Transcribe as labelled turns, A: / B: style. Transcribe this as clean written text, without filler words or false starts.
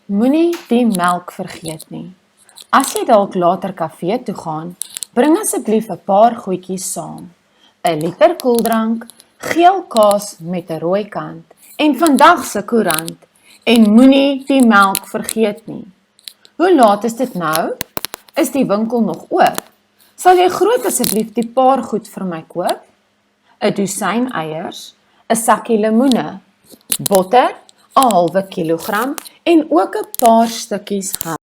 A: Moenie die melk vergeet nie. As jy dalk later kafee toe gaan, bring asseblief 'n paar goedjies saam. 'n liter koeldrank, geel kaas met 'n rooi kant en vandag se koerant en moenie die melk vergeet nie. Hoe laat is dit nou? Is die winkel nog oop? Sal jy groot asseblief die paar goed vir my koop? 'n dosyn eiers, 'n sakkie lemoene, botter, 'n halwe kilogram en ook 'n paar stukkies ham.